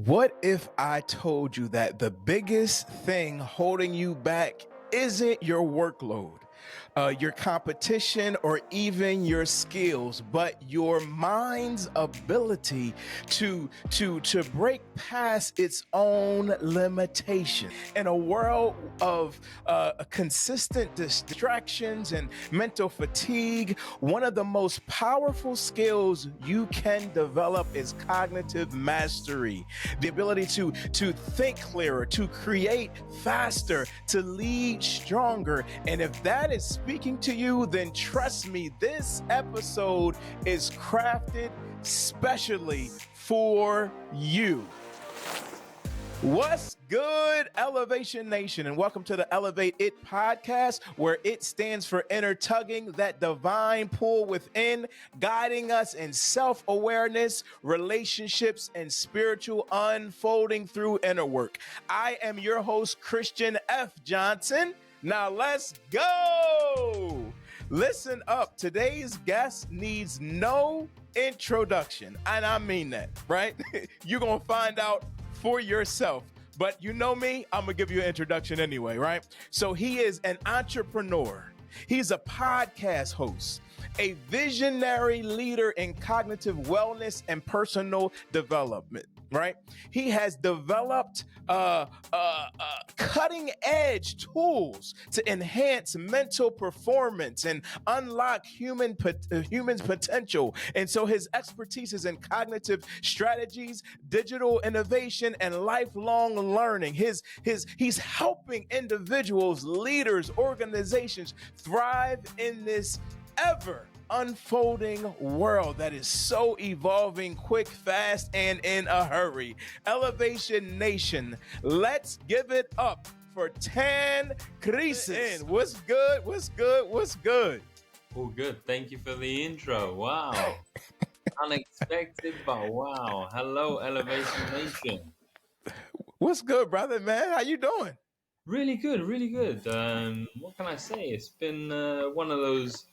What if I told you that the biggest thing holding you back isn't your workload, your competition, or even your skills, but your mind's ability to break past its own limitation? In a world of consistent distractions and mental fatigue, one of the most powerful skills you can develop is cognitive mastery, the ability to think clearer, to create faster, to lead stronger. And if that is speaking to you, then trust me, this episode is crafted specially for you. What's good, Elevation Nation, and welcome to the Elevate It podcast, where it stands for inner tugging, that divine pull within, guiding us in self-awareness, relationships, and spiritual unfolding through inner work. I am your host, Christian F. Johnson. Now let's go. Listen up. Today's guest needs no introduction, and I mean that, right? You're going to find out for yourself. But you know me, I'm going to give you an introduction anyway, right? So he is an entrepreneur. He's a podcast host, a visionary leader in cognitive wellness and personal development, right? He has developed cutting edge tools to enhance mental performance and unlock humans' potential. And so his expertise is in cognitive strategies, digital innovation, and lifelong learning. He's helping individuals, leaders, organizations thrive in this ever unfolding world that is so evolving, quick, fast, and in a hurry. Elevation Nation, let's give it up for Tan Chrissis. What's good? What's good? What's good? Oh, good. Thank you for the intro. Wow. Unexpected, but wow. Hello, Elevation Nation. What's good, brother, man? How you doing? Really good, really good. What can I say? It's been one of those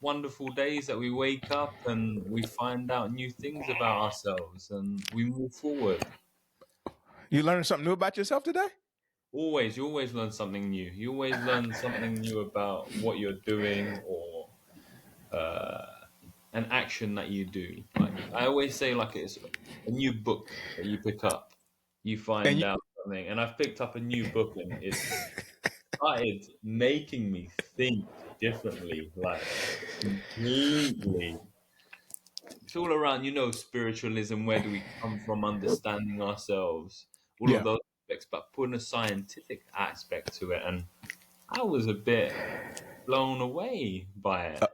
wonderful days that we wake up and we find out new things about ourselves and we move forward. You learning something new about yourself today? You always learn something new. You always learn something new about what you're doing or an action that you do. Like I always say, like it's a new book that you pick up. You find out something, and I've picked up a new book, and it started making me think differently, like completely. It's all around, spiritualism. Where do we come from? Understanding ourselves, all of those aspects, but putting a scientific aspect to it, and I was a bit blown away by it.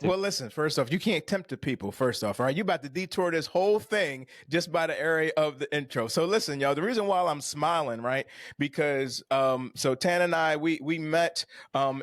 Well, listen, first off, you can't tempt the people, first off, all right? You about to detour this whole thing just by the area of the intro. So listen, y'all, the reason why I'm smiling, right? Because so Tan and I, we met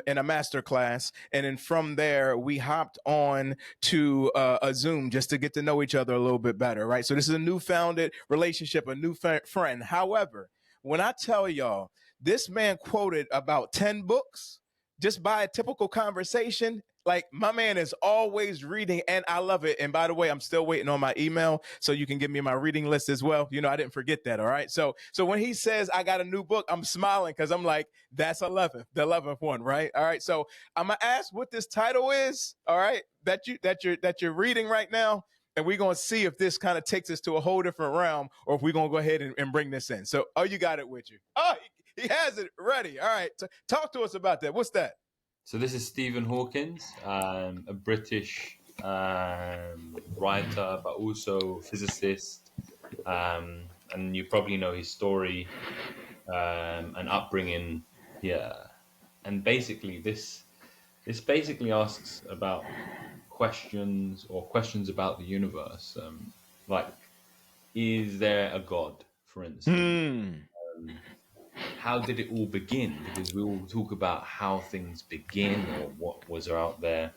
in a master class, and then from there, we hopped on to a Zoom just to get to know each other a little bit better, right? So this is a new founded relationship, a new friend. However, when I tell y'all, this man quoted about 10 books just by a typical conversation. Like, my man is always reading, and I love it. And by the way, I'm still waiting on my email, so you can give me my reading list as well. You know, I didn't forget that, all right? So when he says I got a new book, I'm smiling because I'm like, that's the 11th one, right? All right, so I'm going to ask what this title is, all right, that you're reading right now, and we're going to see if this kind of takes us to a whole different realm or if we're going to go ahead and bring this in. So, you got it with you. Oh, he has it ready. All right, talk to us about that. What's that? So this is Stephen Hawkins, a British writer, but also physicist, and you probably know his story and upbringing. Yeah, and basically this basically asks about questions about the universe, like, is there a God, for instance? How did it all begin? Because we all talk about how things begin or what was out there.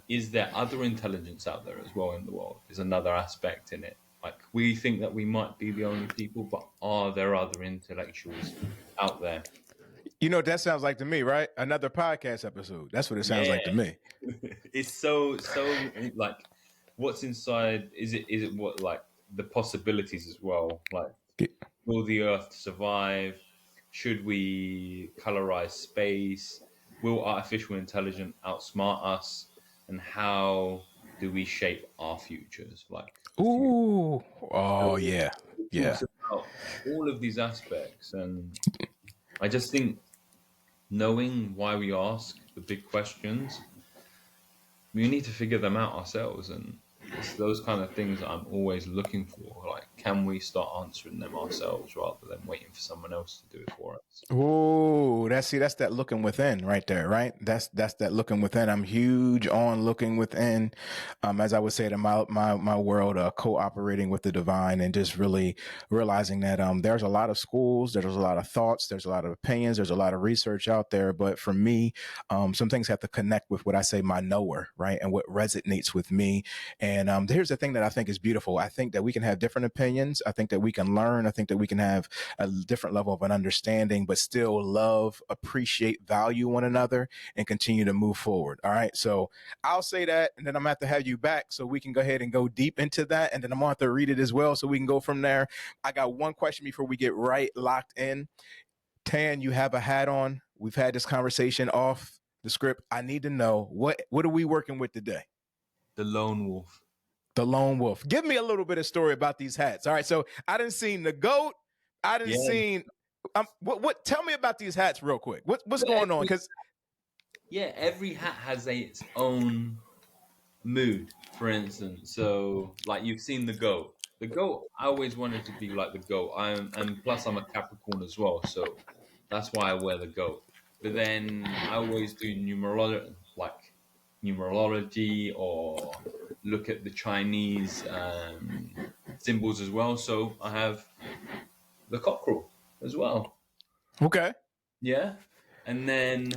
Is there other intelligence out there as well in the world? There's another aspect in it. Like, we think that we might be the only people, but are there other intellectuals out there? You know what that sounds like to me, right? Another podcast episode. That's what it sounds like to me. It's so like, what's inside? Is it what, like, the possibilities as well. Like, will the Earth survive? Should we colorize space? Will artificial intelligence outsmart us? And how do we shape our futures, like the future? Ooh. So Oh yeah. it Yeah. talks about all of these aspects, and I just think knowing why we ask the big questions, we need to figure them out ourselves, and it's those kind of things that I'm always looking for. Like, can we start answering them ourselves rather than waiting for someone else to do it for us? Oh, that's that looking within right there, right? That's that looking within. I'm huge on looking within. As I would say to my world, cooperating with the divine and just really realizing that there's a lot of schools, there's a lot of thoughts, there's a lot of opinions, there's a lot of research out there. But for me, some things have to connect with what I say my knower, right? And what resonates with me. And here's the thing that I think is beautiful. I think that we can have different opinions. I think that we can learn. I think that we can have a different level of an understanding, but still love, appreciate, value one another, and continue to move forward. All right. So I'll say that, and then I'm gonna have to have you back so we can go ahead and go deep into that. And then I'm gonna have to read it as well so we can go from there. I got one question before we get right locked in. Tan, you have a hat on. We've had this conversation off the script. I need to know what are we working with today? The lone wolf. The lone wolf. Give me a little bit of story about these hats. All right. So I didn't seen the goat. I didn't Yeah, seen what tell me about these hats real quick. What's yeah, going on? Because yeah. Every hat has its own mood, for instance. So, like, you've seen the goat. The goat, I always wanted to be like the goat. And plus I'm a Capricorn as well, so that's why I wear the goat. But then I always do numerology, or look at the Chinese symbols as well. So I have the cockerel as well. okay. Yeah, and then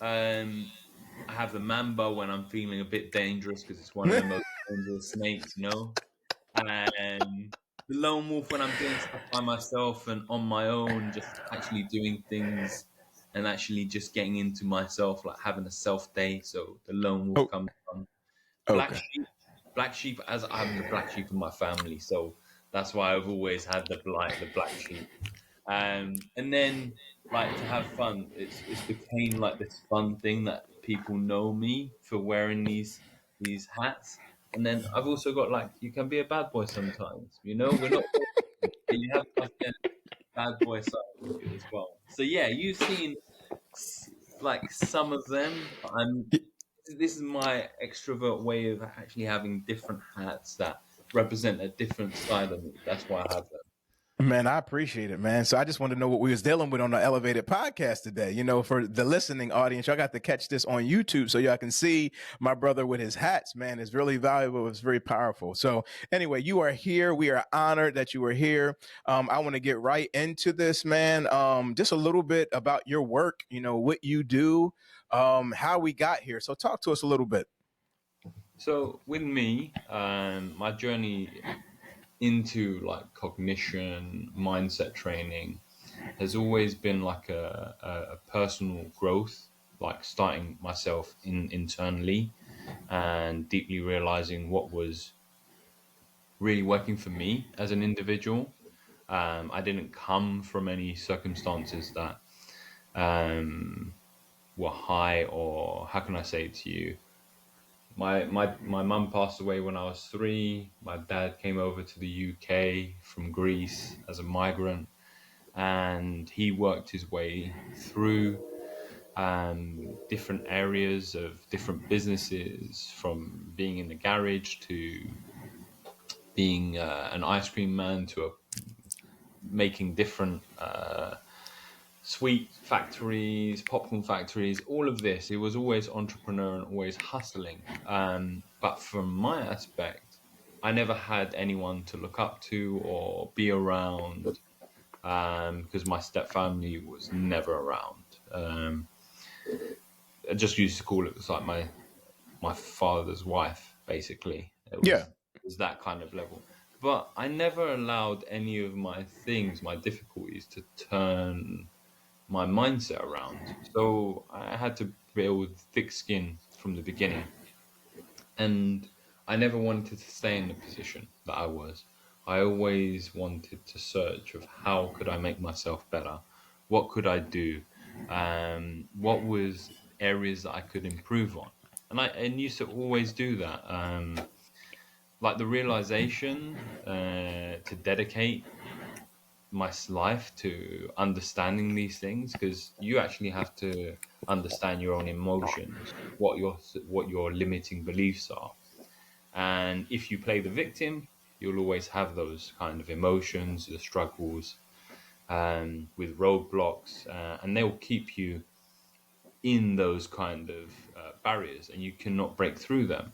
um, I have the mamba when I'm feeling a bit dangerous because it's one of the most dangerous snakes, And the lone wolf when I'm doing stuff by myself and on my own, just actually doing things and actually just getting into myself, like having a self day. So the lone wolf Oh, comes on. Black okay. sheep, black sheep, as I'm the black sheep in my family, so that's why I've always had the black sheep. And then, like, to have fun, it's became like this fun thing that people know me for wearing these hats. And then I've also got, like, you can be a bad boy sometimes. We're not, but you have like a bad boy side to you as well. So yeah, you've seen like some of them, but this is my extrovert way of actually having different hats that represent a different side of me. That's why I have them. Man, I appreciate it, man. So I just wanted to know what we was dealing with on the Elevated podcast today. For the listening audience, y'all got to catch this on YouTube so y'all can see my brother with his hats, man. It's really valuable. It's very powerful. So anyway, you are here. We are honored that you are here. I want to get right into this, man. Just a little bit about your work, what you do, how we got here. So talk to us a little bit. So with me, my journey into like cognition, mindset training has always been like a personal growth, like starting myself internally and deeply realizing what was really working for me as an individual. I didn't come from any circumstances that were high, or how can I say it to you? My mum passed away when I was 3. My dad came over to the UK from Greece as a migrant, and he worked his way through different areas of different businesses, from being in the garage to being an ice cream man to making different sweet factories, popcorn factories, all of this. He was always entrepreneur and always hustling. But from my aspect, I never had anyone to look up to or be around, because my step family was never around. I just used to call it like my father's wife, basically. Yeah. It was that kind of level. But I never allowed any of my things, my difficulties, to turn my mindset around. So I had to build thick skin from the beginning. And I never wanted to stay in the position that I was. I always wanted to search of how could I make myself better? What could I do? What was areas that I could improve on? And I used to always do that. Like the realization to dedicate my life to understanding these things, because you actually have to understand your own emotions, what your limiting beliefs are. And if you play the victim, you'll always have those kind of emotions, the struggles, with roadblocks, and they'll keep you in those kind of barriers, and you cannot break through them.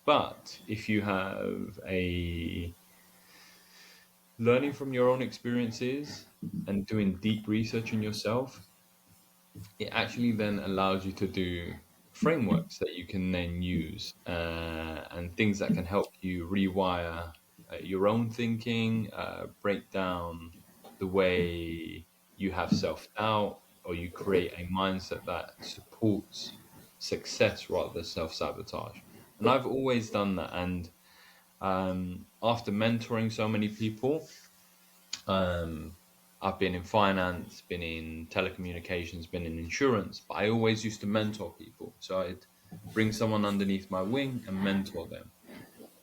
But if you have a learning from your own experiences and doing deep research in yourself, it actually then allows you to do frameworks that you can then use, and things that can help you rewire your own thinking, break down the way you have self doubt, or you create a mindset that supports success rather than self sabotage. And I've always done that. And after mentoring so many people, um, I've been in finance, been in telecommunications, been in insurance, but I always used to mentor people. So I'd bring someone underneath my wing and mentor them.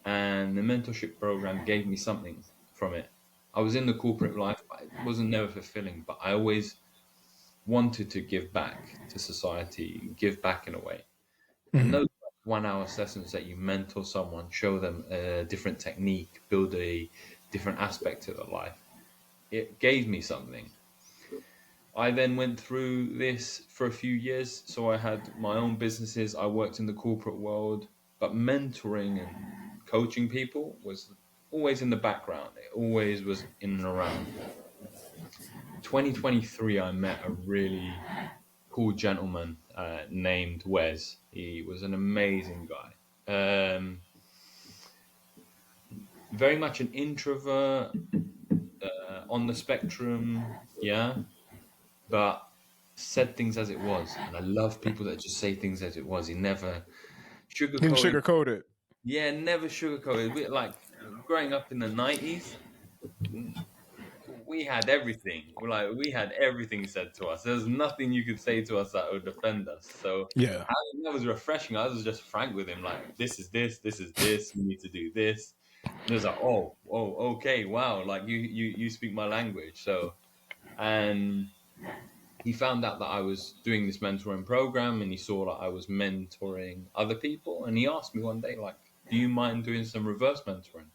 And the mentorship program gave me something from it. I was in the corporate life, but it wasn't never fulfilling. But I always wanted to give back to society, give back in a way. And Mhm. those 1 hour sessions that you mentor someone, show them a different technique, build a different aspect to their life, it gave me something. I then went through this for a few years. So I had my own businesses. I worked in the corporate world, but mentoring and coaching people was always in the background. It always was in and around. 2023, I met a really cool gentleman named Wes. He was an amazing guy. Very much an introvert, on the spectrum, yeah, but said things as it was. And I love people that just say things as it was. He never Didn't sugarcoated. sugarcoat it. Yeah, never sugarcoated. Like growing up in the 90s, we had everything. We had everything said to us. There's nothing you could say to us that would offend us. So Yeah. that was refreshing. I was just frank with him, like, this is this, this is this, you need to do this. And he was like, oh, okay, wow, like you speak my language. So, and he found out that I was doing this mentoring program, and he saw that I was mentoring other people. And he asked me one day, like, do you mind doing some reverse mentoring?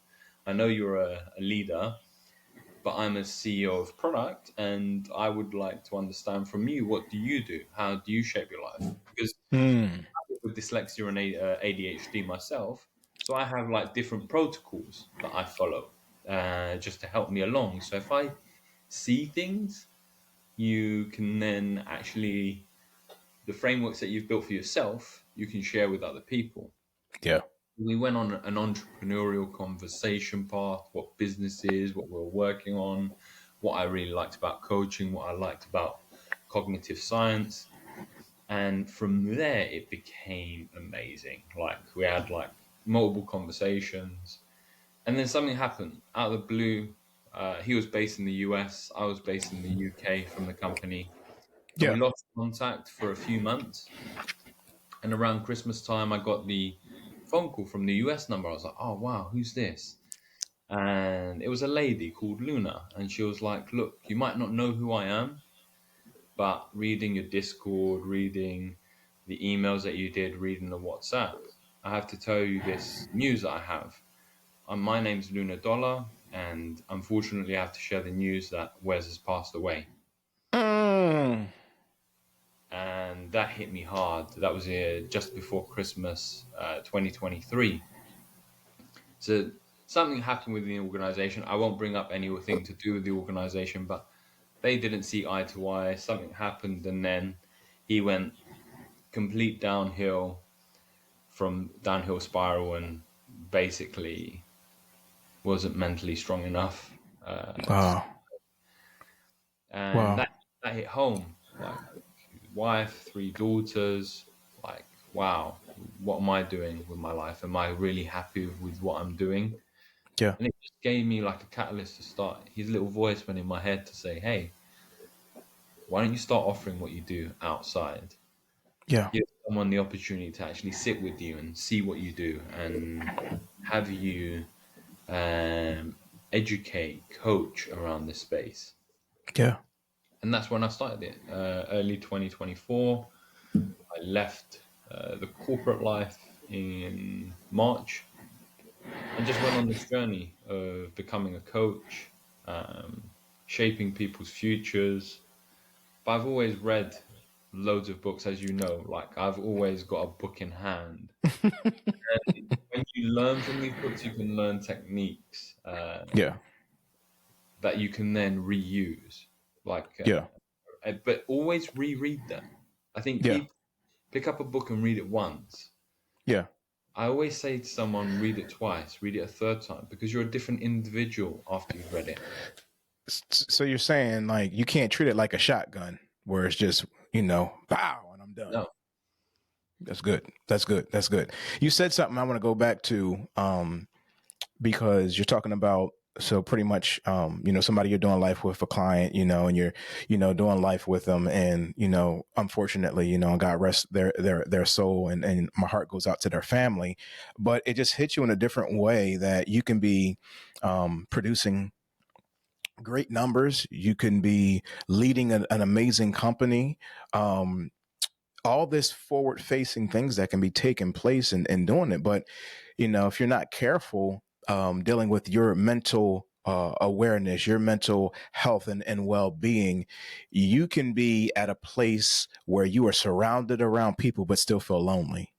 I know you're a leader, but I'm a CEO of product, and I would like to understand from you, what do you do? How do you shape your life? Because Mm. with dyslexia and ADHD myself, so I have like different protocols that I follow, just to help me along. So if I see things, you can then actually, the frameworks that you've built for yourself, you can share with other people. Yeah. We went on an entrepreneurial conversation path, what business is, what we're working on, what I really liked about coaching, what I liked about cognitive science. And from there, it became amazing. Like we had like multiple conversations, and then something happened out of the blue. He was based in the US, I was based in the UK from the company, and we Yeah. lost contact for a few months. And around Christmas time, I got the phone call from the US number. I was like, oh, wow, who's this? And it was a lady called Luna. And she was like, look, you might not know who I am, but reading your Discord, reading the emails that you did, reading the WhatsApp, I have to tell you this news that I have. My name's Luna Dollar, and unfortunately, I have to share the news that Wes has passed away. Mm. And that hit me hard. That was just before Christmas, 2023. So something happened with the organization. I won't bring up anything to do with the organization, but they didn't see eye to eye. Something happened, and then he went complete downhill, from downhill spiral, and basically wasn't mentally strong enough. Wow. And Wow. that hit home. Like, wife, three daughters. Like, wow, what am I doing with my life? Am I really happy with what I'm doing? Yeah. And it just gave me like a catalyst to start. His little voice went in my head to say, hey, why don't you start offering what you do outside? Yeah. Give someone the opportunity to actually sit with you and see what you do and have you um, educate, coach around this space. Yeah. And that's when I started it. Early 2024, I left the corporate life in March and just went on this journey of becoming a coach, um, shaping people's futures. But I've always read loads of books, as you know. Like I've always got a book in hand. And when you learn from these books, you can learn techniques Yeah. that you can then reuse. Like, Yeah. but always reread them. I think Yeah. people pick up a book and read it once. Yeah. I always say to someone, read it twice, read it a third time, because you're a different individual after you've read it. So you're saying like you can't treat it like a shotgun where it's just, pow, and I'm done. No. That's good. That's good. That's good. You said something I want to go back to, because you're talking about, so pretty much, somebody you're doing life with, a client, and you're, doing life with them, and, unfortunately, God rest their soul, and my heart goes out to their family, but it just hits you in a different way that you can be, producing great numbers. You can be leading an amazing company. All this forward facing things that can be taking place and doing it. But, if you're not careful, dealing with your mental awareness, your mental health and well being, you can be at a place where you are surrounded around people, but still feel lonely.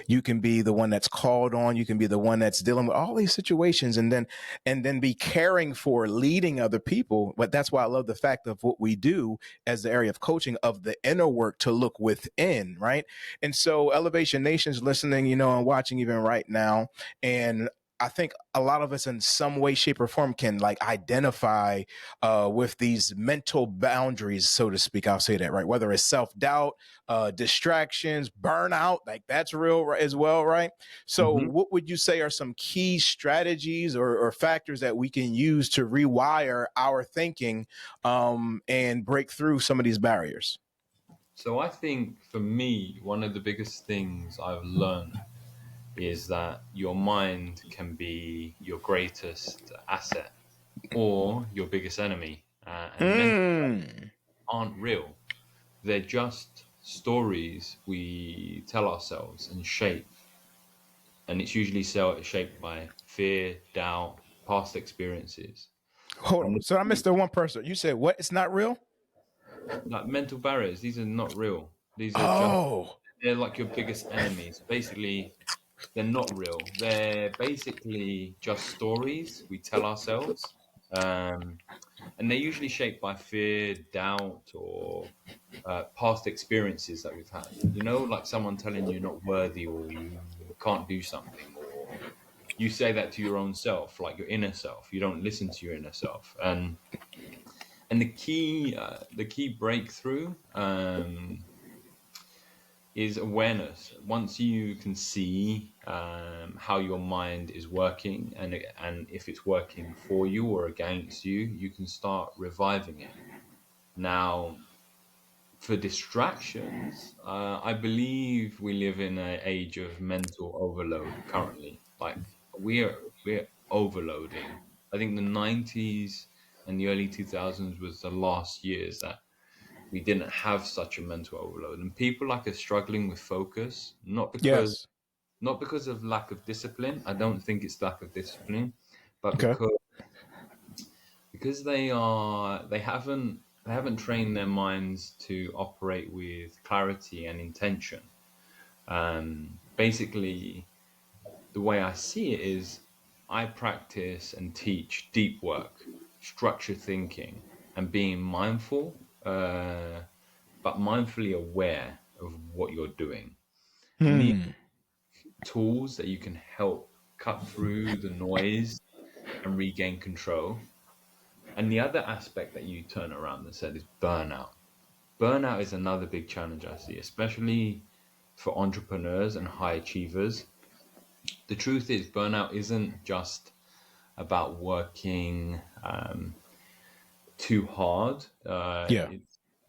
You can be the one that's called on. You can be the one that's dealing with all these situations, and then be caring for leading other people. But that's why I love the fact of what we do as the area of coaching, of the inner work to look within, right? And so Elevation Nation's listening, and watching even right now. And I think a lot of us in some way, shape, or form can like identify with these mental boundaries, so to speak. I'll say that, right? Whether it's self-doubt, distractions, burnout, like that's real as well, right? So Hmm. what would you say are some key strategies or factors that we can use to rewire our thinking, and break through some of these barriers? So I think for me, one of the biggest things I've learned is that your mind can be your greatest asset or your biggest enemy. And mental Mm. aren't real. They're just stories we tell ourselves and shape. And it's usually shaped by fear, doubt, past experiences. Hold on. And So I missed the one person. You said what? It's not real? like mental barriers, these are not real. These are just, Oh. they're like your biggest enemies. Basically, they're not real. They're basically just stories we tell ourselves. Um, and they're usually shaped by fear, doubt, or past experiences that we've had. You know, like someone telling you you're not worthy or you can't do something, or you say that to your own self, like your inner self. You don't listen to your inner self, and the key breakthrough is awareness. Once you can see how your mind is working and if it's working for you or against you, you can start reviving it. Now, for distractions, I believe we live in an age of mental overload currently. Like we're overloading. I think the 90s and the early 2000s was the last years that we didn't have such a mental overload, and people like are struggling with focus, Yes. not because of lack of discipline. I don't think it's lack of discipline, but Okay. because they haven't trained their minds to operate with clarity and intention. Basically, the way I see it is, I practice and teach deep work, structured thinking, and being mindful, but mindfully aware of what you're doing. And these Hmm. tools that you can help cut through the noise and regain control. And the other aspect that you turn around and said is burnout. Burnout is another big challenge I see, especially for entrepreneurs and high achievers. The truth is, burnout isn't just about working too hard. Yeah.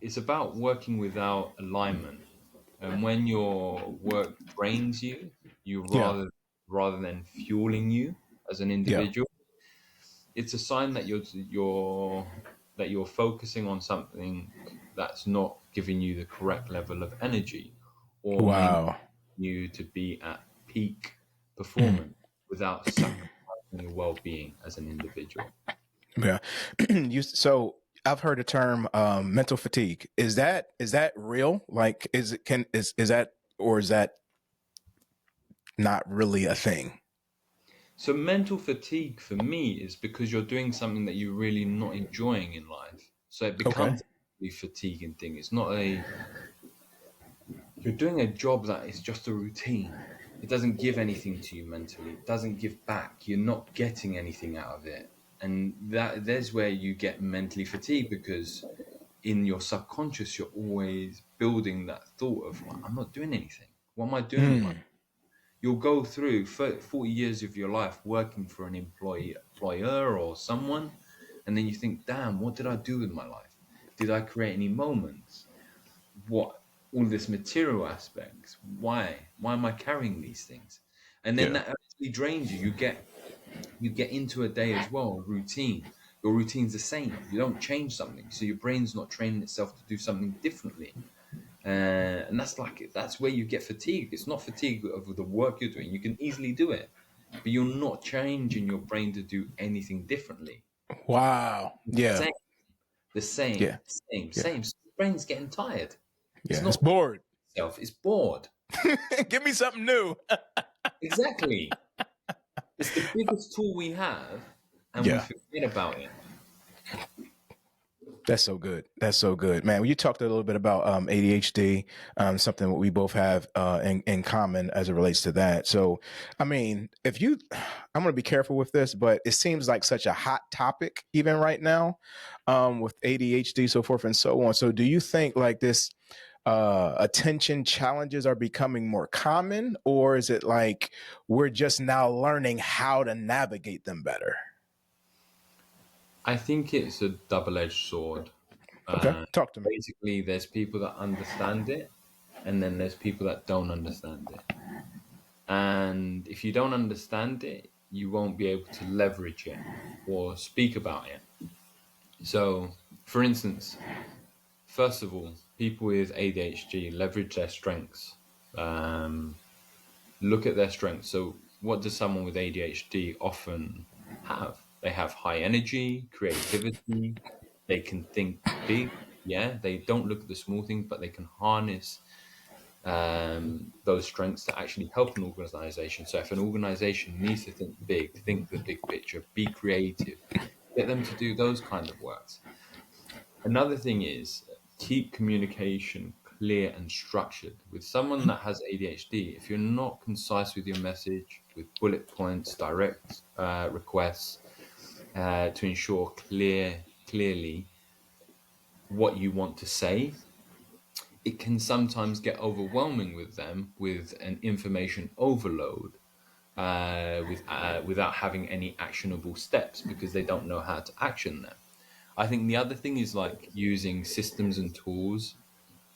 It's about working without alignment. And when your work drains you, you Yeah. rather than fueling you as an Yeah. individual, it's a sign that you're focusing on something that's not giving you the correct level of energy, or maintaining Wow. you to be at peak Mm. performance without sacrificing your well-being as an individual. Yeah. So I've heard the term mental fatigue. Is that real? Like, is that, or is that not really a thing? So mental fatigue for me is because you're doing something that you're really not enjoying in life. So it Okay. becomes a fatiguing thing. It's not a You're doing a job that is just a routine. It doesn't give anything to you mentally. It doesn't give back. You're not getting anything out of it. And there's where you get mentally fatigued, because in your subconscious you're always building that thought of, "Well, I'm not doing anything. What am I doing with my?" Mm. You'll go through 40 years of your life working for an employer or someone, and then you think, damn, what did I do with my life? Did I create any moments? What, all this material aspects? Why am I carrying these things? And then Yeah. that actually drains you. You get into a day as well, a routine. Your routine's the same. You don't change something, so your brain's not training itself to do something differently. And that's where you get fatigue. It's not fatigue of the work you're doing. You can easily do it, but you're not changing your brain to do anything differently. Wow. Yeah. Same, the Yeah. same, same, Yeah. same. So the brain's getting tired. It's Yeah. It's not bored. itself. It's bored. Give me something new. Exactly. It's the biggest tool we have, and we Yeah. forget about it. That's so good. That's so good, man. You talked a little bit about ADHD, something that we both have in common as it relates to that. So, I mean, I'm going to be careful with this, but it seems like such a hot topic even right now, with ADHD, so forth and so on. So, do you think like this attention challenges are becoming more common, or is it like we're just now learning how to navigate them better? I think it's a double-edged sword. Okay, Uh, talk to me. Basically, there's people that understand it, and then there's people that don't understand it. And if you don't understand it, you won't be able to leverage it or speak about it. So, for instance, first of all, people with ADHD leverage their strengths. Um, Look at their strengths. So, what does someone with ADHD often have? They have high energy, creativity. They can think big. Yeah, they don't look at the small things, but they can harness those strengths to actually help an organization. So if an organization needs to think big, think the big picture, be creative, get them to do those kind of works. Another thing is keep communication clear and structured. With someone that has ADHD, if you're not concise with your message, with bullet points, direct requests, to ensure clearly what you want to say, it can sometimes get overwhelming with them with an information overload, without having any actionable steps because they don't know how to action them. I think the other thing is like using systems and tools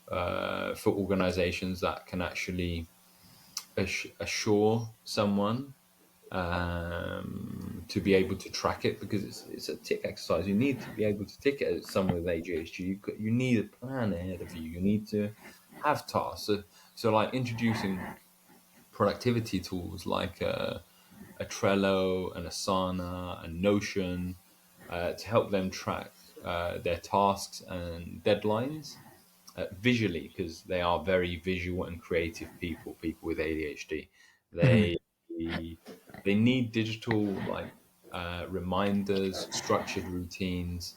for organizations that can actually assure someone to be able to track it, because it's a tick exercise. You need to be able to tick it as someone with ADHD. You need a plan ahead of you. You need to have tasks. So like introducing productivity tools like a Trello, an Asana, a Notion, to help them track their tasks and deadlines visually, because they are very visual and creative people. People with ADHD, Mhm. they they need digital like reminders, structured routines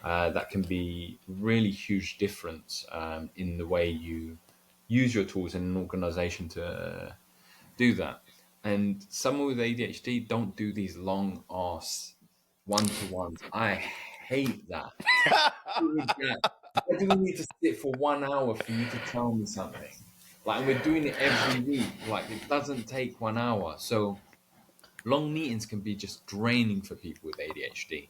that can be really huge difference in the way you use your tools in an organization to do that. And someone with ADHD don't do these long ass one-to-ones. I hate that. Doing that. Why do we need to sit for 1 hour for you to tell me something? Like, and we're doing it every week. Like, it doesn't take 1 hour. So Long meetings can be just draining for people with ADHD.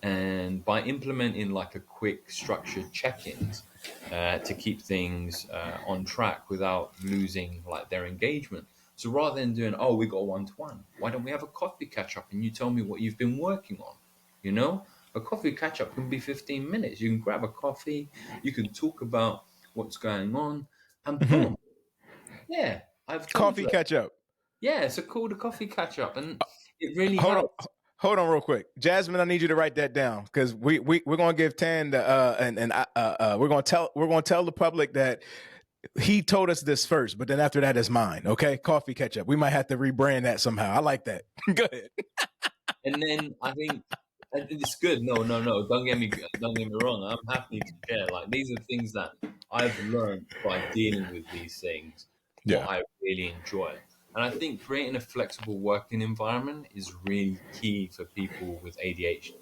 And by implementing like a quick structured check-ins to keep things on track without losing like their engagement. So rather than doing, oh, we got a one-to-one, why don't we have a coffee catch-up and you tell me what you've been working on? You know, a coffee catch-up can be 15 minutes. You can grab a coffee, you can talk about what's going on, and Mhm. boom, yeah, I've told Coffee you. catch up. Yeah, it's a called a coffee catch-up, and it really Hold on. helps. Hold on real quick. Jasmine, I need you to write that down because we're gonna give Tan the we're gonna tell the public that he told us this first, but then after that is mine. Okay, coffee catch up. We might have to rebrand that somehow. I like that. Go ahead. And then I think and it's good. No, no, no. Don't get me wrong. I'm happy to share. Like these are things that I've learned by dealing with these things. What Yeah. I really enjoy, and I think creating a flexible working environment is really key for people with ADHD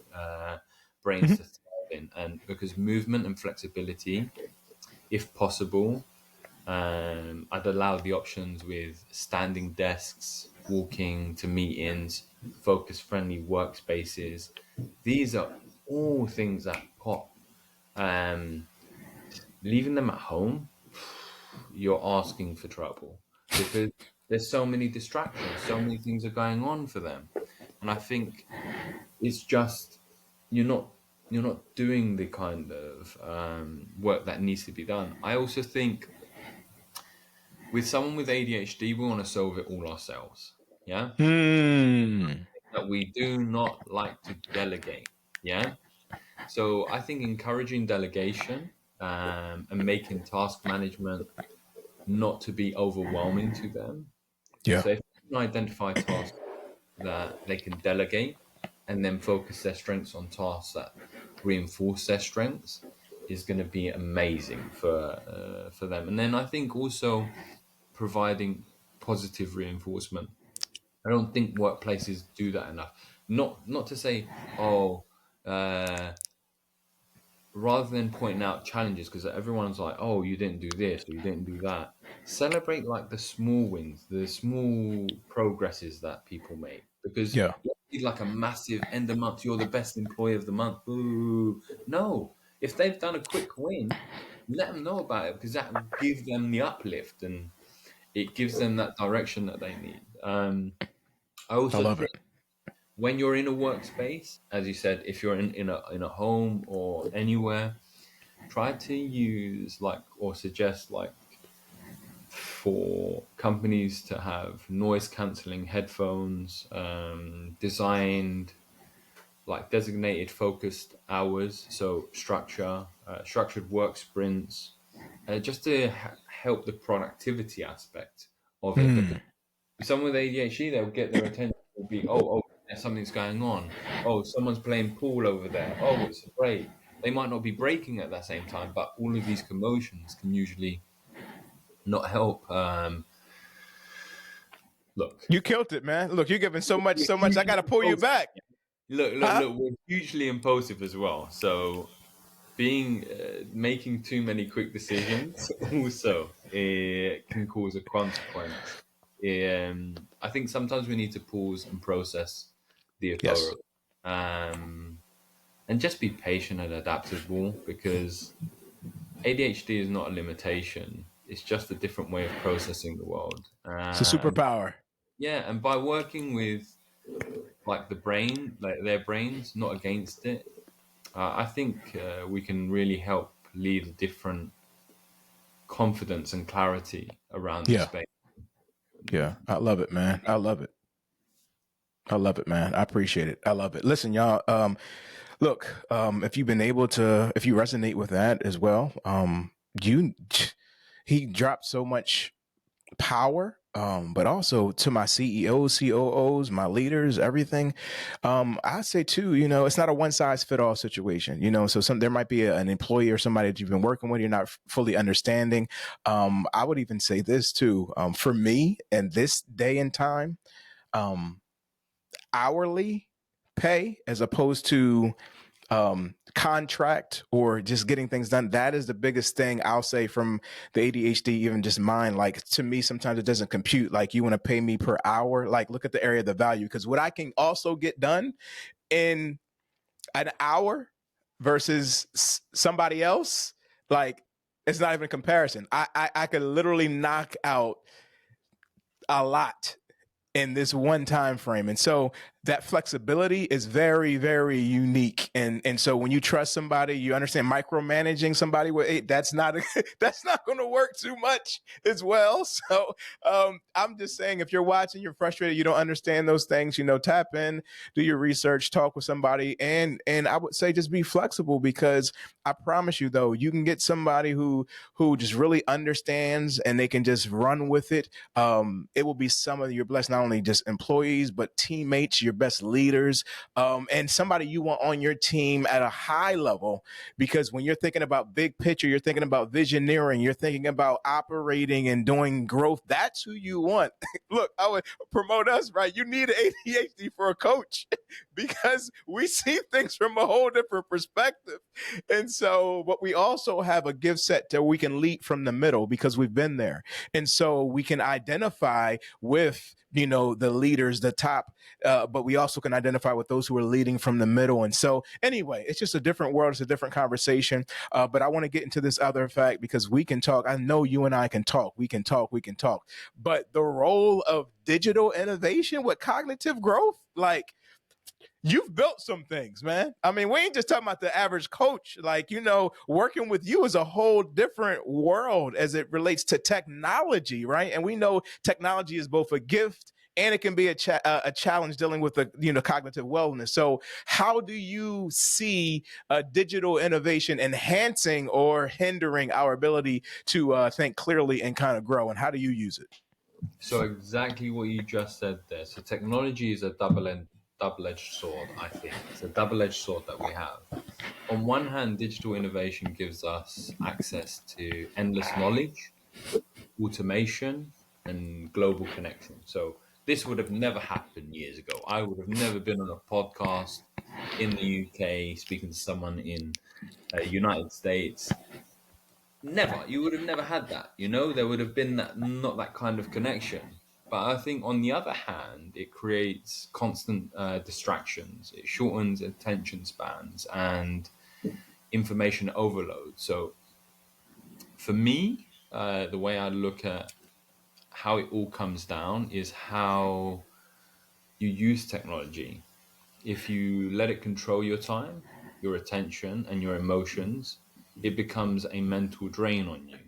brains Mhm. to thrive in, and because movement and flexibility, if possible, I'd allow the options with standing desks, walking to meetings, focus friendly workspaces. These are all things that pop. Um, Leaving them at home, you're asking for trouble because there's so many distractions, so many things are going on for them. And I think it's just you're not you're not doing the kind of work that needs to be done. I also think with someone with ADHD, we want to solve it all ourselves. Yeah. Hmm. That we do not like to delegate. Yeah. So I think encouraging delegation and making task management not to be overwhelming to them. Yeah. So if you can identify tasks that they can delegate and then focus their strengths on tasks that reinforce their strengths is going to be amazing for them. And then I think also providing positive reinforcement. I don't think workplaces do that enough. Not to say, oh, uh, rather than pointing out challenges, because everyone's like, oh, you didn't do this or you didn't do that. Celebrate like the small wins, the small progresses that people make. Because Yeah. you need like a massive end of month, you're the best employee of the month. Boo. No, if they've done a quick win, let them know about it because that will give them the uplift and it gives them that direction that they need. I I also love think it. when you're in a workspace, as you said, if you're in a home or anywhere, try to use like or suggest like for companies to have noise cancelling headphones designed like designated focused hours, so structured work sprints, just to help the productivity aspect of it because Hmm. someone with ADHD, they'll get their attention. Will be, something's going on. Oh, someone's playing pool over there. Oh, it's a break. They might not be breaking at that same time, but all of these commotions can usually not help. Look, You killed it, man. Look, you're giving so much, we're so much. I hugely gotta pull you impulsive. back. Look, look, Huh? look. We're hugely impulsive as well. So being making too many quick decisions also can cause a consequence. I think sometimes we need to pause and process the Yes. occurrence, and just be patient and adaptable because ADHD is not a limitation. It's just a different way of processing the world. It's a superpower. Yeah, and by working with like the brain, like their brains, not against it, I think we can really help lead a different confidence and clarity around this Yeah. space. Yeah. I love it, man. I love it. I love it, man. I appreciate it. I love it. Listen, y'all. Look, if you've been able to, if you resonate with that as well, you, he dropped so much power, but also to my CEOs, COOs, my leaders, everything. I say too, it's not a one size fit all situation, so there might be an employee or somebody that you've been working with, you're not fully understanding. I would even say this too, for me in this day and time, um, hourly pay as opposed to contract or just getting things done. That is the biggest thing I'll say from the ADHD, even just mine. Like to me, sometimes it doesn't compute. Like you want to pay me per hour. Like look at the area of the value, because what I can also get done in an hour versus somebody else, like it's not even a comparison. I could literally knock out a lot in this one time frame. And so that flexibility is very, very unique. And so when you trust somebody, you understand micromanaging somebody with that's not that's not going to work too much as well. So I'm just saying, if you're watching, you're frustrated, you don't understand those things, tap in, do your research, talk with somebody, and I would say just be flexible, because I promise you though, you can get somebody who just really understands and they can just run with it. It will be some of your blessed, not only just employees, but teammates, your best leaders, and somebody you want on your team at a high level. Because when you're thinking about big picture, you're thinking about visioneering, you're thinking about operating and doing growth. That's who you want. Look, I would promote us, right? You need an ADHD for a coach because we see things from a whole different perspective. And so, but we also have a gift set that we can lead from the middle because we've been there. And so we can identify with, the leaders, the top, but we also can identify with those who are leading from the middle. And so anyway, it's just a different world. It's a different conversation. But I want to get into this other fact because we can talk. I know you and I can talk. We can talk. But the role of digital innovation with cognitive growth, like, you've built some things, man. I mean, we ain't just talking about the average coach. Like, working with you is a whole different world as it relates to technology, right? And we know technology is both a gift and it can be a challenge dealing with the cognitive wellness. So how do you see digital innovation enhancing or hindering our ability to think clearly and kind of grow? And how do you use it? So exactly what you just said there. So technology is a double-edged sword, I think. It's a double-edged sword that we have. On one hand, digital innovation gives us access to endless knowledge, automation, and global connection. So this would have never happened years ago. I would have never been on a podcast in the UK speaking to someone in United States. Never. You would have never had that. There would have been not that kind of connection. But I think on the other hand, it creates constant distractions. It shortens attention spans and information overload. So for me, the way I look at how it all comes down is how you use technology. If you let it control your time, your attention, and your emotions, it becomes a mental drain on you.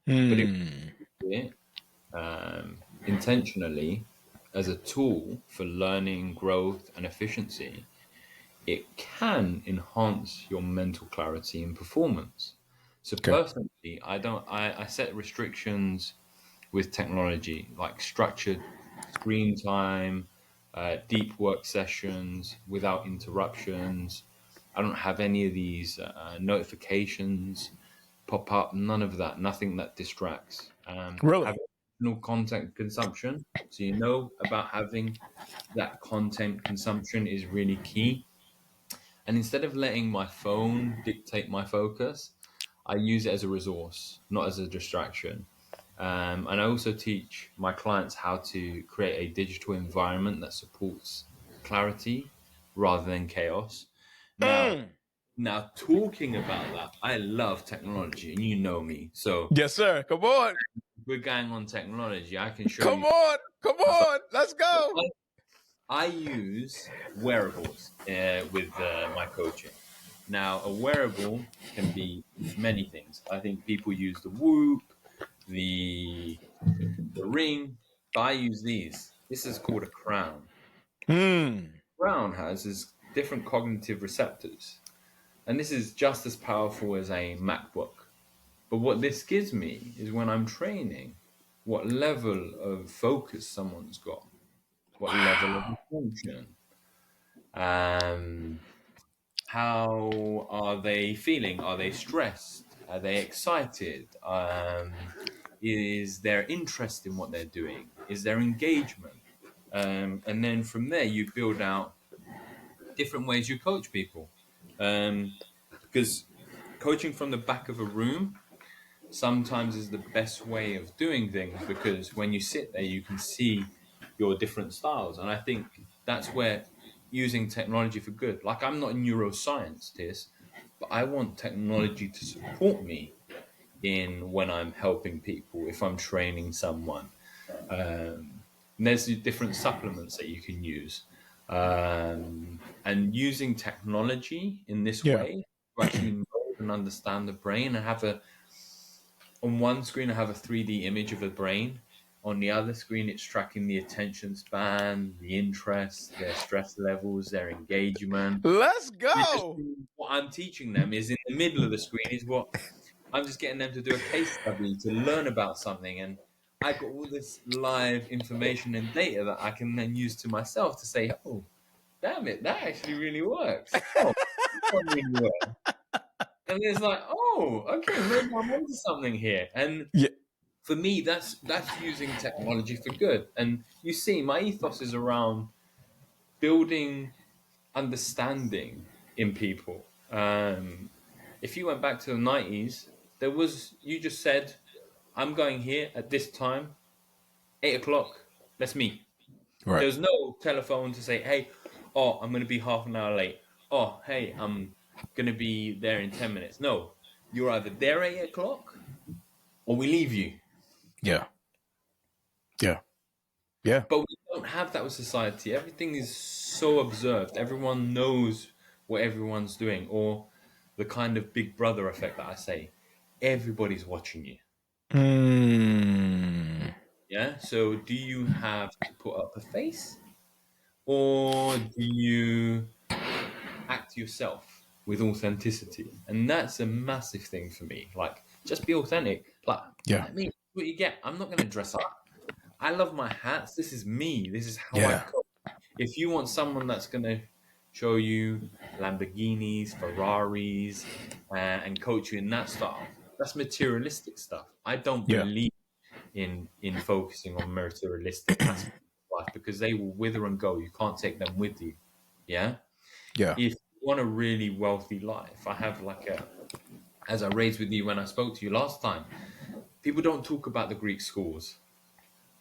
But if Hmm. you use it intentionally as a tool for learning, growth, and efficiency, it can enhance your mental clarity and performance. So Okay. personally, I set restrictions with technology, like structured screen time, deep work sessions without interruptions. I don't have any of these notifications pop up, none of that, nothing that distracts. Have Really? no content consumption. So about having that content consumption is really key. And instead of letting my phone dictate my focus, I use it as a resource, not as a distraction. And I also teach my clients how to create a digital environment that supports clarity rather than chaos. Now, Mm. now talking about that, I love technology, and you know me. So Yes, sir. Come on. we're going on technology. I can show Come you. on. Come on. Let's go. I use wearables with my coaching. Now, a wearable can be many things. I think people use the Whoop, the Ring, but I use these. This is called a crown. Hmm. Crown has is different cognitive receptors, and this is just as powerful as a MacBook. But what this gives me is when I'm training, what level of focus someone's got, what level of Wow. attention, um, how are they feeling? Are they stressed? Are they excited? Is there interest in what they're doing? Is there engagement? And then from there, you build out different ways you coach people. Because coaching from the back of a room sometimes is the best way of doing things, because when you sit there, you can see your different styles. And I think that's where using technology for good, like I'm not a neuroscientist, but I want technology to support me in when I'm helping people, if I'm training someone. And there's different supplements that you can use. And using technology in this Yeah. way to actually mold and understand the brain, and have on one screen I have a 3D image of the brain. On the other screen, it's tracking the attention span, the interest, their stress levels, their engagement. Let's And it just, go. what I'm teaching them is in the middle of the screen is what I'm just getting them to do a case study to learn about something. And I got all this live information and data that I can then use to myself to say, oh, damn it, that actually really works. Oh, that one really works. And it's like, oh, okay, maybe I'm onto something here. And Yeah. for me, that's using technology for good. And you see, my ethos is around building understanding in people. If you went back to the 90s, you just said, I'm going here at this time, 8 o'clock, let's meet. Right. There's no telephone to say, hey, oh, I'm going to be half an hour late. Oh, hey, I'm going to be there in 10 minutes. No, you're either there at 8 o'clock or we leave you. Yeah. Yeah. Yeah. But we don't have that with society. Everything is so observed. Everyone knows what everyone's doing, or the kind of big brother effect that I say. Everybody's watching you. Mm. Yeah. So do you have to put up a face, or do you act yourself with authenticity? And that's a massive thing for me. Like, just be authentic. Like, Yeah. I mean, what you get. I'm not going to dress up. I love my hats. This is me. This is how I Yeah. cook. If you want someone that's going to show you Lamborghinis, Ferraris, and coach you in that style, that's materialistic stuff. I don't Yeah. believe in focusing on materialistic aspects of life, because they will wither and go. You can't take them with you. Yeah. Yeah. If you want a really wealthy life, I have as I raised with you when I spoke to you last time, people don't talk about the Greek schools.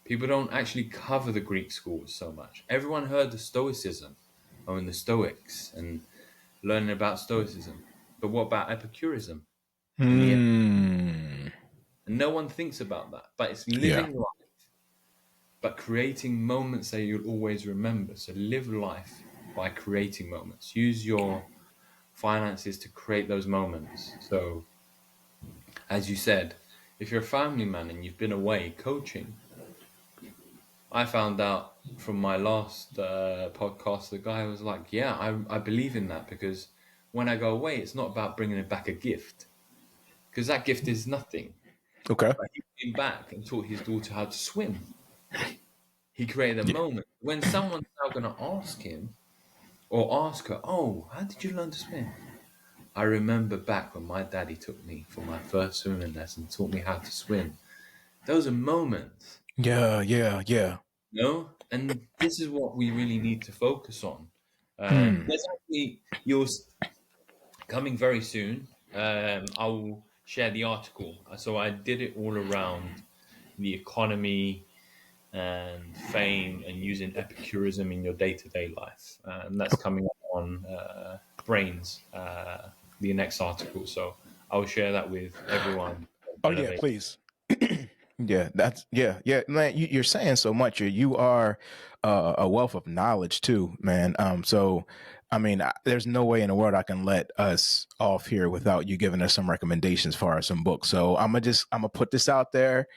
People don't actually cover the Greek schools so much. Everyone heard the Stoicism or in the Stoics and learning about Stoicism. But what about Epicurism and Mm. and no one thinks about that. But it's Yeah. living life, but creating moments that you'll always remember. So live life by creating moments. Use your finances to create those moments. So, as you said, if you're a family man and you've been away coaching, I found out from my last podcast, the guy was like, yeah, I believe in that, because when I go away, it's not about bringing back a gift, because that gift is nothing. Okay. But he came back and taught his daughter how to swim. He created a Yeah. moment. When someone's now going to ask him or ask her, oh, how did you learn to swim? I remember back when my daddy took me for my first swimming lesson, taught me how to swim. Those are moments. Yeah. Yeah. Yeah. No, and this is what we really need to focus on. Mm. There's actually yours coming very soon. I'll share the article. So I did it all around the economy and fame and using Epicurism in your day-to-day life, and that's coming up on Brains, the next article. So I'll share that with everyone. Oh yeah, please. Yeah, yeah, man. You're saying so much. You are a wealth of knowledge too, man. So I mean, there's no way in the world I can let us off here without you giving us some recommendations for some books. So I'm gonna put this out there,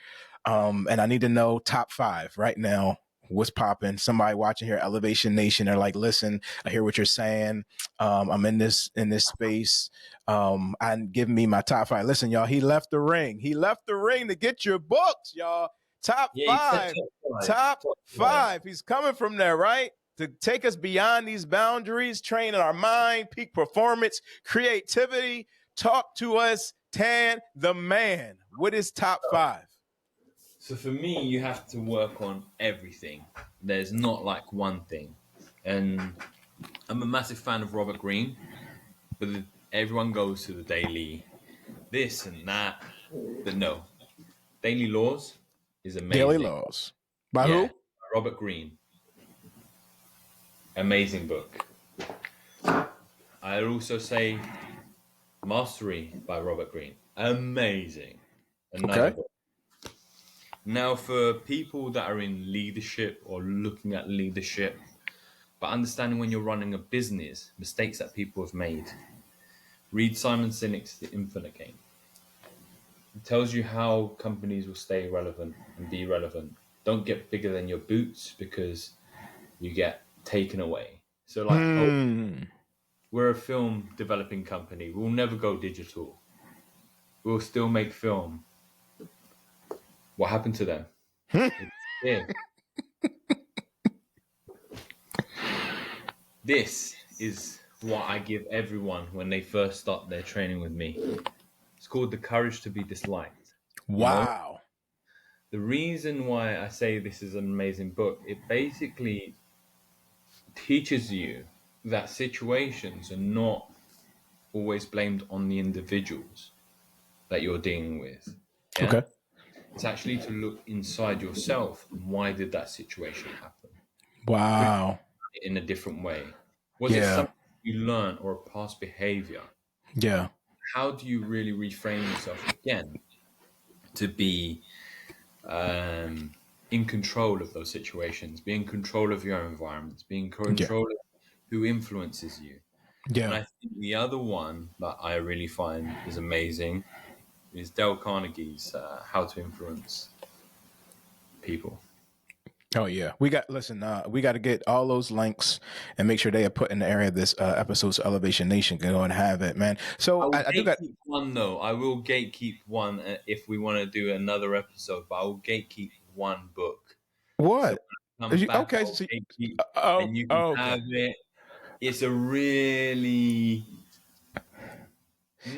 and I need to know top 5 right now. What's popping? Somebody watching here, Elevation Nation, they're like, listen, I hear what you're saying. I'm in this space. And give me my top 5. Listen, y'all, he left the ring. He left the ring to get your books, y'all. Top Yeah, you said 5. Top 5. He's coming from there, right? To take us beyond these boundaries, training our mind, peak performance, creativity. Talk to us, Tan the man. What is top 5? So for me, you have to work on everything. There's not like one thing. And I'm a massive fan of Robert Greene, everyone goes to the daily this and that. But no, Daily Laws is Daily amazing. Laws. By Yeah, who? Robert Greene. Amazing book. I'd also say Mastery by Robert Greene. Amazing. Another Okay. book. Now, for people that are in leadership or looking at leadership, but understanding when you're running a business, mistakes that people have made, read Simon Sinek's The Infinite Game. It tells you how companies will stay relevant and be relevant. Don't get bigger than your boots because you get taken away. So, like, we're a film developing company. We'll never go digital. We'll still make film. What happened to them? Yeah. This is what I give everyone when they first start their training with me. It's called the courage to be disliked. You know, Wow. the reason why I say this is an amazing book, it basically teaches you that situations are not always blamed on the individuals that you're dealing with. Yeah. Okay. It's actually to look inside yourself and why did that situation happen? Could Wow. it in a different way? Was it Yeah. something you learned or a past behavior? Yeah. How do you really reframe yourself again to be in control of those situations, be in control of your environments, be in Yeah. control of who influences you? And Yeah. I think the other one that I really find is amazing is Dale Carnegie's How to Influence People. Oh yeah, we got. Listen, we got to get all those links and make sure they are put in the area of this episode so Elevation Nation can go and have it, man. I So will I do got. gatekeep one though. I will gatekeep one if we want to do another episode, but I will gatekeep one book. So What? when I come back, Okay. I'll So, gatekeep oh, and you can okay. have it. It's a really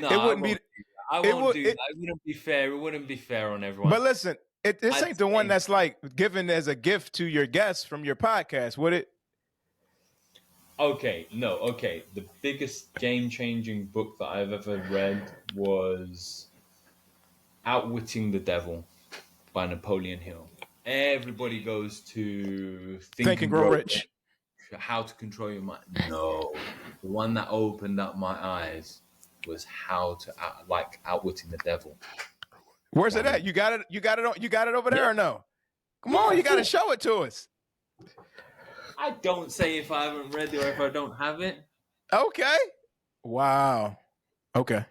no. It I wouldn't be. won't do that. I It won't would. do that. It. It wouldn't be fair. It wouldn't be fair on everyone. But listen, this I'd ain't the one say that's like given as a gift to your guests from your podcast, would it? okay. No. Okay. The biggest game-changing book that I've ever read was Outwitting the Devil by Napoleon Hill. Everybody goes to Think and Grow Rich. How to Control Your Mind. No, the one that opened up my eyes was How to Outwitting the Devil. Where's it at? You got it. You got it. You got it over there Yeah. or no? Come Yeah, on, you got to cool. show it to us. I don't say if I haven't read it or if I don't have it. Okay. Wow. Okay.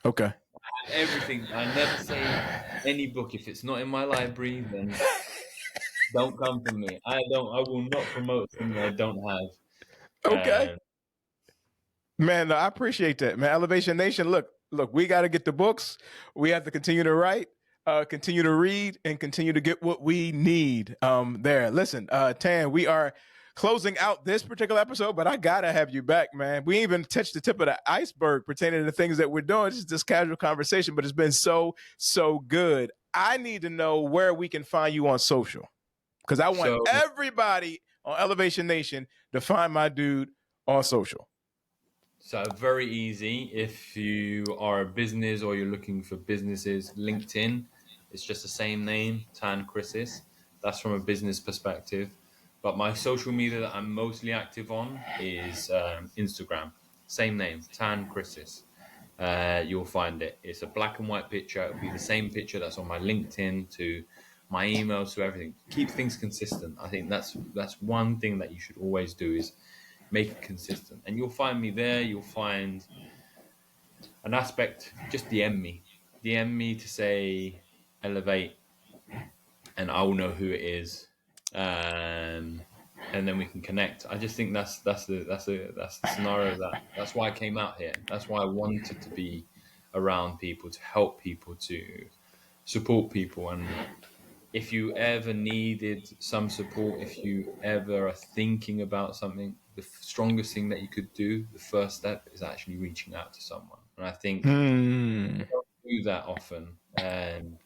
Okay. Everything. I never say any book if it's not in my library, then don't come from me. I will not promote something I don't have. Okay. Man, I appreciate that, man. Elevation Nation, look, we got to get the books. We have to continue to write, continue to read, and continue to get what we need there. Listen, Tan, we are closing out this particular episode, but I got to have you back, man. We ain't even touched the tip of the iceberg pertaining to the things that we're doing. It's just this casual conversation, but it's been so good. I need to know where we can find you on social because I want everybody on Elevation Nation to find my dude on social. So very easy. If you are a business or you're looking for businesses, LinkedIn, it's just the same name, Tan Chrissis. That's from a business perspective. But my social media that I'm mostly active on is Instagram. Same name, Tan Chrissis. You'll find it. It's a black and white picture. It'll be the same picture that's on my LinkedIn to my emails to everything. Keep things consistent. I think that's one thing that you should always do is make it consistent. And you'll find me there. You'll find an aspect, just DM me. DM me to say elevate and I will know who it is. And then we can connect. I just think that's the scenario that's why I came out here. That's why I wanted to be around people, to help people, to support people. And if you ever needed some support, if you ever are thinking about something, the strongest thing that you could do, the first step is actually reaching out to someone. And I think we don't do that often. And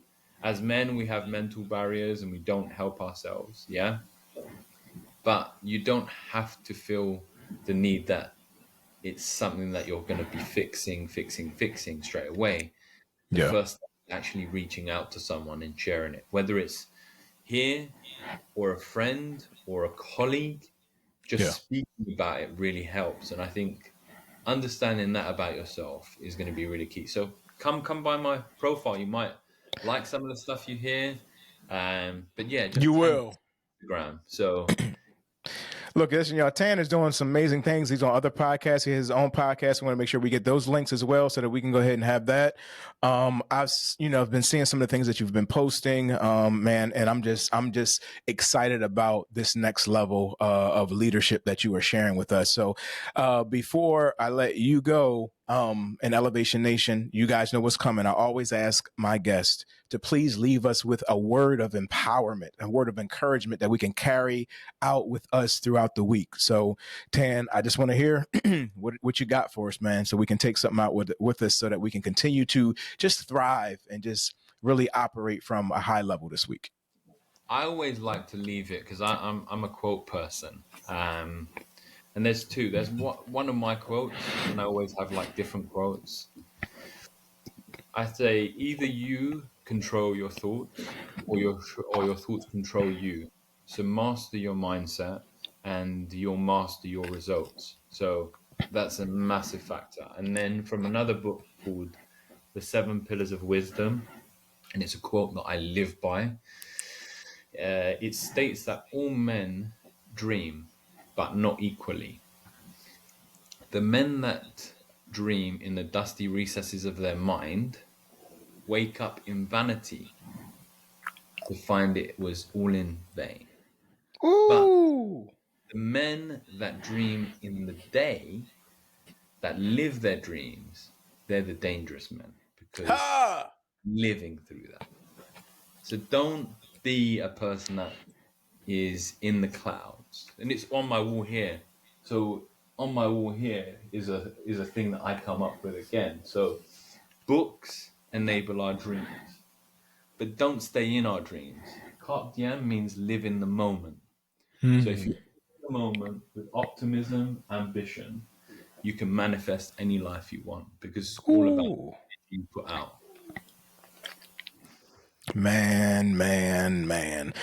as men, we have mental barriers and we don't help ourselves. Yeah. But you don't have to feel the need that it's something that you're going to be fixing straight away. The Yeah. first step is actually reaching out to someone and sharing it, whether it's here or a friend or a colleague. Just Yeah. speaking about it really helps. And I think understanding that about yourself is going to be really key. So come by my profile. You might like some of the stuff you hear. But yeah, You just Tan will. Instagram. So Look, listen, y'all, Tan is doing some amazing things. He's on other podcasts. He has his own podcast. We want to make sure we get those links as well so that we can go ahead and have that. I've been seeing some of the things that you've been posting, man, and I'm just excited about this next level of leadership that you are sharing with us. So before I let you go, in Elevation Nation, you guys know what's coming. I always ask my guests to please leave us with a word of empowerment, a word of encouragement that we can carry out with us throughout the week. So, Tan, I just want to hear what you got for us, man, so we can take something out with us so that we can continue to just thrive and just really operate from a high level this week. I always like to leave it because I'm a quote person. And there's two. There's one of my quotes, and I always have like different quotes. I say either you control your thoughts, or your thoughts control you. So master your mindset, and you'll master your results. So that's a massive factor. And then from another book called The 7 Pillars of Wisdom, and it's a quote that I live by. It states that all men dream, but not equally. The men that dream in the dusty recesses of their mind wake up in vanity to find it was all in vain. But Ooh, the men that dream in the day, that live their dreams, they're the dangerous men because ha! living through that. So don't be a person that is in the clouds. And it's on my wall here. So on my wall here is a thing that I come up with again. So books enable our dreams, but don't stay in our dreams. Carpe diem means live in the moment. So if you live in the moment with optimism, ambition, you can manifest any life you want because it's all about Ooh. what you put out. Man.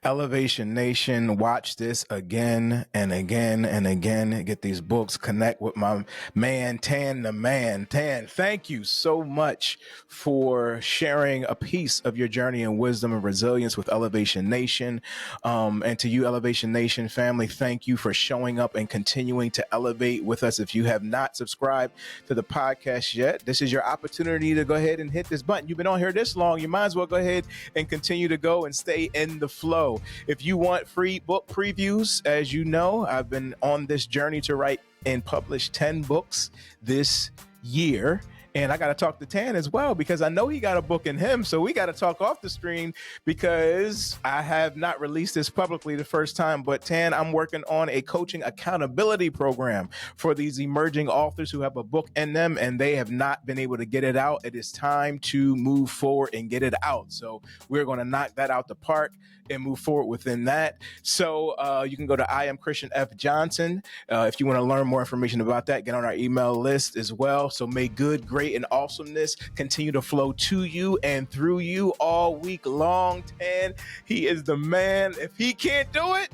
Elevation Nation, watch this again and again and again. Get these books, connect with my man, Tan the Man. Tan, thank you so much for sharing a piece of your journey and wisdom and resilience with Elevation Nation. And to you, Elevation Nation family, thank you for showing up and continuing to elevate with us. If you have not subscribed to the podcast yet, this is your opportunity to go ahead and hit this button. You've been on here this long, you might as well go ahead and continue to go and stay in the flow. If you want free book previews, as you know, I've been on this journey to write and publish 10 books this year. And I got to talk to Tan as well because I know he got a book in him. So we got to talk off the stream because I have not released this publicly the first time. But Tan, I'm working on a coaching accountability program for these emerging authors who have a book in them and they have not been able to get it out. It is time to move forward and get it out. So we're going to knock that out the park and move forward within that. So you can go to I am Christian F. Johnson. If you want to learn more information about that, get on our email list as well. So may good, great, and awesomeness continue to flow to you and through you all week long. Tan, he is the man. If he can't do it,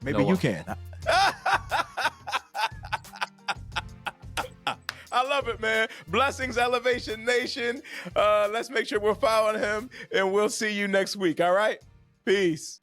maybe you can. I love it, man. Blessings, Elevation Nation. Let's make sure we're following him, and we'll see you next week. All right? Peace.